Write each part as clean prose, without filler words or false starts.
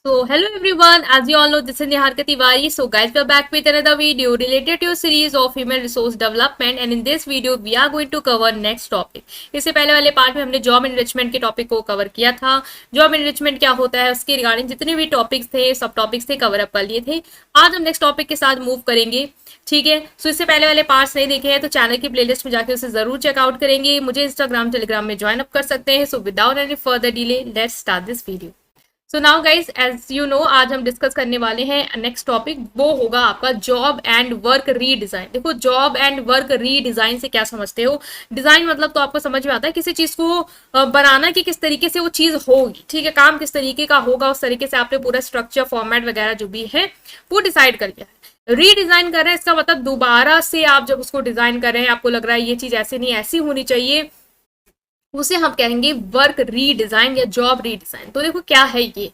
So hello everyone, as you all know, this is Niharika Tiwari. So guys, we are back with another video related to a series of human resource development, and in this video we are going to cover next topic. इससे पहले वाले part में हमने job enrichment के topic को cover किया था। Job enrichment क्या होता है उसके रिगार्डिंग जितने भी टॉपिक्स थे, सब टॉपिक्स थे, कवर अप कर लिए थे। आज हम नेक्स्ट टॉपिक के साथ मूव करेंगे। ठीक है, सो इससे पहले वाले पार्ट्स नहीं देखे हैं तो चैनल की प्लेलिस्ट में जाकर उसे जरूर चेकआउट करेंगे। मुझे इंस्टाग्राम टेलीग्राम में ज्वाइन अप कर सकते हैं। So without any further delay let's start this video. So now guys, as you know, आज हम डिस्कस करने वाले हैं नेक्स्ट टॉपिक, वो होगा आपका जॉब एंड वर्क रीडिजाइन। देखो, जॉब एंड वर्क रीडिजाइन से क्या समझते हो? डिजाइन मतलब तो आपको समझ में आता है किसी चीज को बनाना कि किस तरीके से वो चीज होगी। ठीक है, काम किस तरीके का होगा, उस तरीके से आपने पूरा स्ट्रक्चर फॉर्मेट वगैरह जो भी है वो डिसाइड कर लिया है। रीडिजाइन कर रहे हैं इसका मतलब दोबारा से आप जब उसको डिजाइन कर रहे हैं, आपको लग रहा है ये चीज ऐसे नहीं ऐसी होनी चाहिए, उसे हम कहेंगे वर्क रीडिजाइन या जॉब रीडिजाइन। तो देखो क्या है ये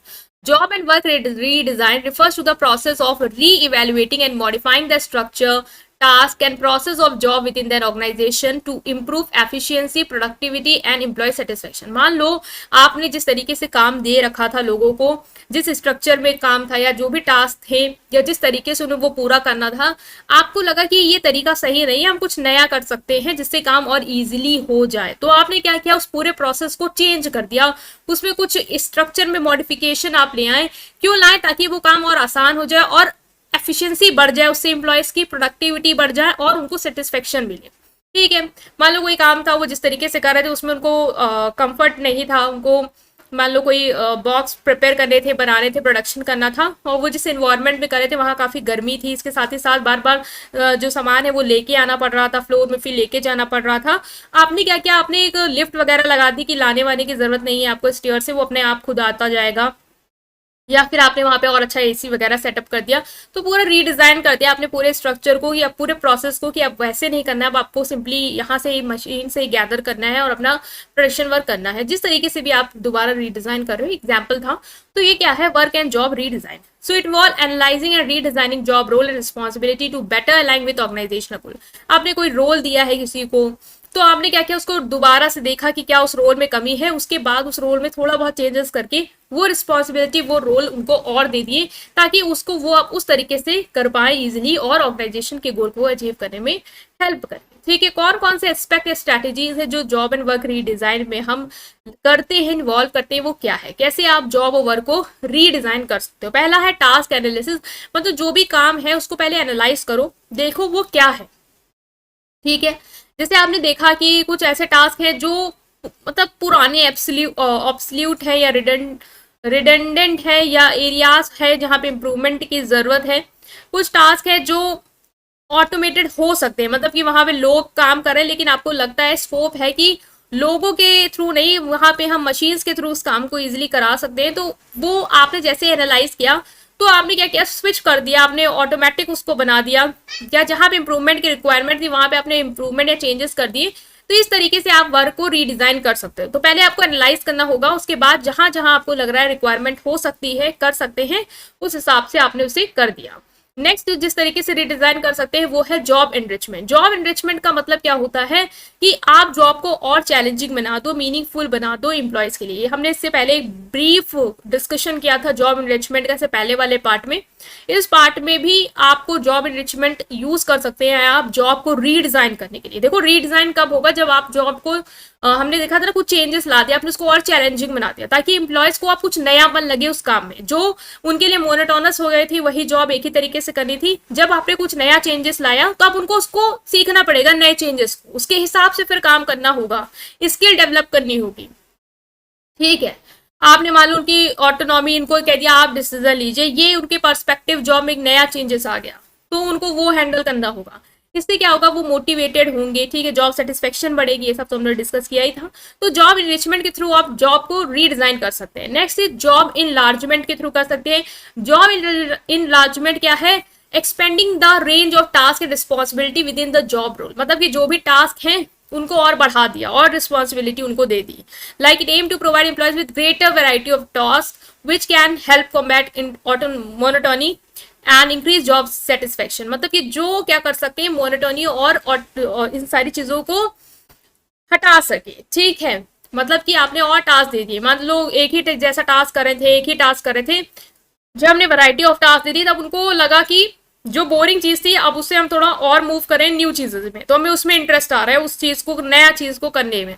job and work redesign refers to the process of re-evaluating and modifying the structure, task and process of job within their organization to improve efficiency, productivity and employee satisfaction। मान लो आपने जिस तरीके से काम दे रखा था लोगों को, जिस स्ट्रक्चर में काम था या जो भी टास्क थे या जिस तरीके से उन्हें वो पूरा करना था, आपको लगा कि ये तरीका सही नहीं है, हम कुछ नया कर सकते हैं जिससे काम और इजीली हो जाए। तो आपने क्या किया, उस पूरे प्रोसेस को चेंज कर दिया, उसमें कुछ स्ट्रक्चर में मॉडिफिकेशन आप ले आए। क्यों लाए? ताकि वो काम और आसान हो जाए और एफिशिएंसी बढ़ जाए, उससे एम्प्लॉयज की प्रोडक्टिविटी बढ़ जाए और उनको सेटिस्फेक्शन मिले। ठीक है, मान लो कोई काम था वो जिस तरीके से कर रहे थे उसमें उनको कंफर्ट नहीं था, उनको मान लो कोई बॉक्स प्रिपेयर करने थे, बनाने थे, प्रोडक्शन करना था, और वो जिस इन्वायरमेंट में कर रहे थे वहाँ काफ़ी गर्मी थी, इसके साथ ही साथ बार बार जो सामान है वो लेके आना पड़ रहा था, फ्लोर में फिर लेके जाना पड़ रहा था। आपने क्या किया, आपने एक लिफ्ट वगैरह लगा दी कि लाने वाने की जरूरत नहीं है आपको स्टेयर से, वो अपने आप खुद आता जाएगा, या फिर आपने वहां पे और अच्छा एसी वगैरह सेटअप कर दिया। तो पूरा रीडिजाइन कर दिया आपने पूरे स्ट्रक्चर को या पूरे प्रोसेस को कि अब वैसे नहीं करना है, अब आपको सिंपली यहाँ से मशीन से गैदर करना है और अपना प्रोडक्शन वर्क करना है, जिस तरीके से भी आप दोबारा रीडिजाइन कर रहे हो। एग्जाम्पल था, तो ये क्या है, work and job redesign. So it वॉल्व analysing and redesigning job role and responsibility to better align with organisational goal. आपने कोई रोल दिया है किसी को, तो आपने क्या किया, उसको दोबारा से देखा कि क्या उस रोल में कमी है, उसके बाद उस रोल में थोड़ा बहुत चेंजेस करके वो रिस्पॉन्सिबिलिटी, वो रोल उनको और दे दिए ताकि उसको वो आप उस तरीके से कर पाए इजिली और ऑर्गेनाइजेशन के गोल को अचीव करने में हेल्प करें। ठीक है, कौन कौन से एस्पेक्ट या स्ट्रैटेजीज है जो जॉब एंड वर्क रीडिजाइन में हम करते हैं, इन्वॉल्व करते हैं, वो क्या है, कैसे आप जॉब और वर्क को रीडिजाइन कर सकते हो। पहला है टास्क एनालिसिस, मतलब जो भी काम है उसको पहले एनालाइज करो, देखो वो क्या है। ठीक है, जैसे आपने देखा कि कुछ ऐसे टास्क हैं जो मतलब पुराने ऑब्सल्यूट है या रिडंडेंट है या एरियाज है जहाँ पे इम्प्रूवमेंट की जरूरत है। कुछ टास्क है जो ऑटोमेटेड हो सकते हैं, मतलब कि वहां पे लोग काम कर रहे हैं लेकिन आपको लगता है स्कोप है कि लोगों के थ्रू नहीं, वहां पे हम मशीन्स के थ्रू उस काम को इजीली करा सकते हैं। तो वो आपने जैसे एनालाइज किया तो आपने क्या किया, स्विच कर दिया, आपने ऑटोमेटिक उसको बना दिया, या जहां पे इंप्रूवमेंट की रिक्वायरमेंट थी वहां पे आपने इंप्रूवमेंट या चेंजेस कर दिए। तो इस तरीके से आप वर्क को रीडिजाइन कर सकते हो। तो पहले आपको एनालाइज करना होगा, उसके बाद जहां जहां आपको लग रहा है रिक्वायरमेंट हो सकती है, कर सकते हैं, उस हिसाब से आपने उसे कर दिया। नेक्स्ट जिस तरीके से रिडिजाइन कर सकते हैं वो है जॉब एनरिचमेंट। जॉब एनरिचमेंट का मतलब क्या होता है कि आप जॉब को और चैलेंजिंग बना दो, मीनिंगफुल बना दो एम्प्लॉयज के लिए। हमने इससे पहले एक ब्रीफ डिस्कशन किया था जॉब एनरिचमेंट का, से पहले वाले पार्ट में। इस पार्ट में भी आपको जॉब एनरिचमेंट यूज कर सकते हैं आप जॉब को रीडिजाइन करने के लिए। देखो, रीडिजाइन कब होगा, जब आप जॉब को हमने देखा था ना, कुछ चेंजेस ला दिया आपने, उसको और चैलेंजिंग बना दिया ताकि एम्प्लॉयज को आप कुछ नयापन लगे उस काम में, जो उनके लिए मोनोटोनस हो गई थी, वही जॉब एक ही तरीके से करनी थी। जब आपने कुछ नया चेंजेस लाया तो अब उनको उसको सीखना पड़ेगा, नए चेंजेस को, उसके हिसाब से फिर काम करना होगा, स्किल डेवलप करनी होगी। ठीक है, आपने मान लो उनकी ऑटोनॉमी, इनको कह दिया आप डिसीजन लीजिए, ये उनके पर्सपेक्टिव जॉब में एक नया चेंजेस आ गया तो उनको वो हैंडल करना होगा। इससे क्या होगा, वो मोटिवेटेड होंगे। ठीक है, जॉब सेटिस्फेक्शन बढ़ेगी, ये सब तो हमने डिस्कस किया ही था। तो जॉब इनरिचमेंट के थ्रू आप जॉब को रीडिजाइन कर सकते हैं। नेक्स्ट इज जॉब इनलार्जमेंट के थ्रू कर सकते हैं। जॉब इनलार्जमेंट क्या है, expanding the range of task and responsibility within the job role, मतलब कि जो भी टास्क हैं उनको और बढ़ा दिया और रिस्पॉन्सिबिलिटी उनको दे दी। Like it aim to provide employees with greater variety of task which can help combat in monotony and increase job satisfaction, मतलब कि जो क्या कर सकते हैं, मोनोटोनी और इन सारी चीजों को हटा सके। ठीक है, मतलब कि आपने और टास्क दे दिए, मान लो एक ही जैसा टास्क कर रहे थे, एक ही टास्क कर रहे थे, जब हमने वैरायटी ऑफ टास्क दे दी तब उनको लगा कि जो बोरिंग चीज थी अब उससे हम थोड़ा और मूव करें न्यू चीजें में, तो हमें उसमें इंटरेस्ट आ रहा है उस चीज को, नया चीज को करने में,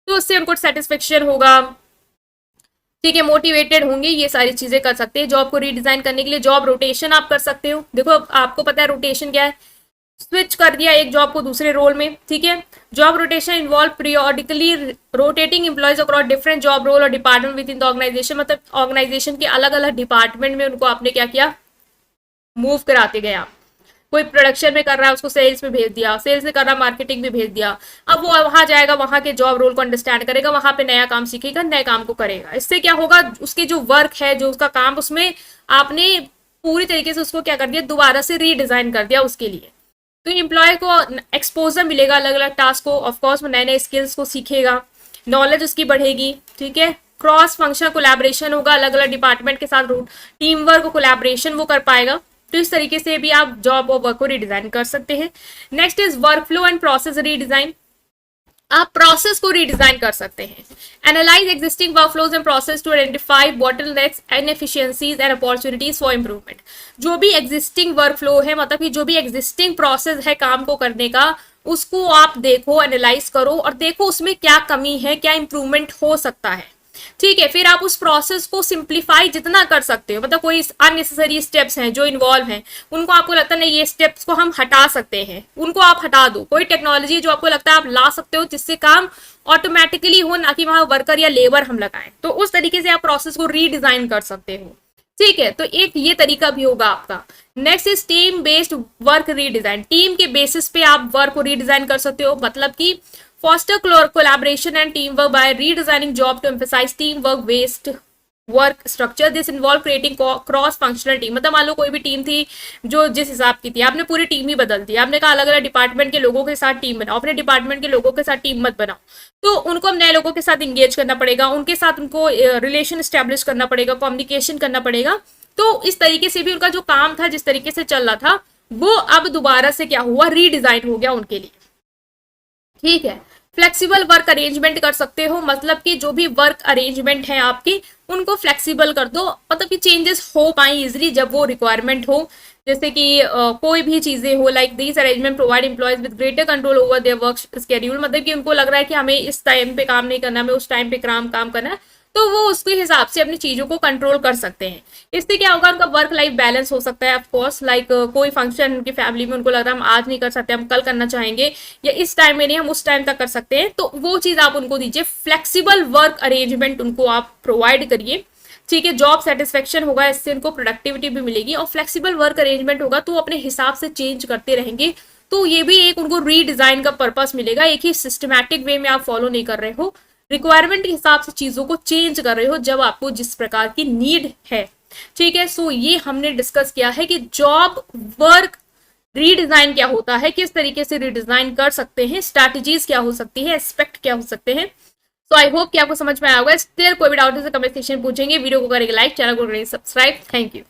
तो उससे उनको सेटिस्फेक्शन होगा, ठीक है, मोटिवेटेड होंगे, ये सारी चीजें कर सकते हैं। जॉब को रीडिजाइन करने के लिए जॉब रोटेशन आप कर सकते हो। देखो आपको पता है रोटेशन क्या है, स्विच कर दिया एक जॉब को दूसरे रोल में, ठीक है। Job rotation involve periodically rotating employees across different job role और department within the organisation, मतलब ऑर्गेनाइजेशन के अलग अलग डिपार्टमेंट में उनको आपने क्या किया, मूव कराते गए आप। कोई प्रोडक्शन में कर रहा है उसको सेल्स में भेज दिया, सेल्स में कर रहा मार्केटिंग में भेज दिया, अब वो वहां जाएगा, वहां के जॉब रोल को अंडरस्टैंड करेगा, वहां पे नया काम सीखेगा, नए काम को करेगा। इससे क्या होगा, उसके जो वर्क है, जो उसका काम, उसमें आपने पूरी तरीके से उसको क्या कर दिया, दोबारा से रीडिजाइन कर दिया उसके लिए। तो एम्प्लॉय को एक्सपोजर मिलेगा अलग अलग टास्क को, ऑफकोर्स वो नए नए स्किल्स को सीखेगा, नॉलेज उसकी बढ़ेगी, ठीक है। क्रॉस फंक्शनल कोलैबोरेशन होगा, अलग अलग डिपार्टमेंट के साथ टीम वर्क कोलैबोरेशन वो कर पाएगा। तो इस तरीके से भी आप जॉब और वर्क को रीडिजाइन कर सकते हैं। Next is work flow and process redesign. आप प्रोसेस को रीडिजाइन कर सकते हैं। Analyse existing workflows and process to identify bottlenecks, inefficiencies and opportunities for improvement. जो भी एग्जिस्टिंग वर्कफ्लो है, मतलब कि जो भी एग्जिस्टिंग प्रोसेस है काम को करने का, उसको आप देखो, एनालाइज करो और देखो उसमें क्या कमी है, क्या इंप्रूवमेंट हो सकता है, ठीक है। फिर आप उस प्रोसेस को सिंप्लीफाई जितना कर सकते हो, मतलब कोई अननेसेसरी स्टेप्स हैं जो इन्वॉल्व हैं, उनको आपको लगता है नहीं ये स्टेप्स को हम हटा सकते हैं, उनको आप हटा दो। कोई टेक्नोलॉजी जो आपको लगता है आप ला सकते हो जिससे काम ऑटोमेटिकली हो, ना कि वहां वर्कर या लेबर हम लगाएं, तो उस तरीके से आप प्रोसेस को रीडिजाइन कर सकते हो, ठीक है। तो एक ये तरीका भी होगा आपका। Next is team based work redesign. Team के बेसिस पे आप वर्क को रीडिजाइन कर सकते हो, मतलब कि foster collaboration and teamwork by redesigning job to emphasize teamwork based work structure. This involve creating cross functional team। मतलब मान लो कोई भी टीम थी जो जिस हिसाब की थी, आपने पूरी टीम ही बदल दी, आपने कहा अलग अलग डिपार्टमेंट के लोगों के साथ टीम बनाओ, अपने डिपार्टमेंट के लोगों के साथ टीम मत बनाओ, तो उनको नए लोगों के साथ इंगेज करना पड़ेगा, उनके साथ उनको रिलेशन स्टैब्लिश करना पड़ेगा, कम्युनिकेशन करना पड़ेगा। तो इस तरीके से भी उनका जो काम था, जिस तरीके से चल रहा था, वो अब दोबारा से क्या हुआ, रीडिजाइन हो गया उनके लिए, ठीक है। फ्लेक्सिबल वर्क अरेंजमेंट कर सकते हो, मतलब कि जो भी वर्क अरेंजमेंट है आपकी, उनको फ्लेक्सिबल कर दो, मतलब कि चेंजेस हो पाए इजिली जब वो रिक्वायरमेंट हो। जैसे कि कोई भी चीजें हो, like this arrangement provide employees with greater control over their work schedule. मतलब कि उनको लग रहा है कि हमें इस टाइम पे काम नहीं करना, हमें उस टाइम पे काम करना है, तो वो उसके हिसाब से अपनी चीजों को कंट्रोल कर सकते हैं। इससे क्या होगा, उनका वर्क लाइफ बैलेंस हो सकता है। ऑफकोर्स लाइक कोई फंक्शन उनकी फैमिली में उनको लग रहा है हम आज नहीं कर सकते, हम कल करना चाहेंगे, या इस टाइम में नहीं हम उस टाइम तक कर सकते हैं, तो वो चीज आप उनको दीजिए। फ्लेक्सिबल वर्क अरेंजमेंट उनको आप प्रोवाइड करिए, ठीक है। जॉब सेटिस्फेक्शन होगा, इससे उनको प्रोडक्टिविटी भी मिलेगी, और फ्लेक्सिबल वर्क अरेंजमेंट होगा तो अपने हिसाब से चेंज करते रहेंगे, तो ये भी एक उनको रीडिजाइन का पर्पस मिलेगा। एक ही सिस्टमैटिक वे में आप फॉलो नहीं कर रहे हो, रिक्वायरमेंट के हिसाब से चीजों को चेंज कर रहे हो जब आपको जिस प्रकार की नीड है, ठीक है। सो ये हमने डिस्कस किया है कि जॉब वर्क रीडिजाइन क्या होता है, किस तरीके से रीडिजाइन कर सकते हैं, स्ट्रैटेजीज क्या हो सकती है, एस्पेक्ट क्या हो सकते हैं। सो आई होप कि आपको समझ में आया होगा। स्टिल कोई भी डाउट है तो कमेंट सेक्शन पूछेंगे, वीडियो को करेंगे लाइक, चैनल को करेंगे सब्सक्राइब। Thank you.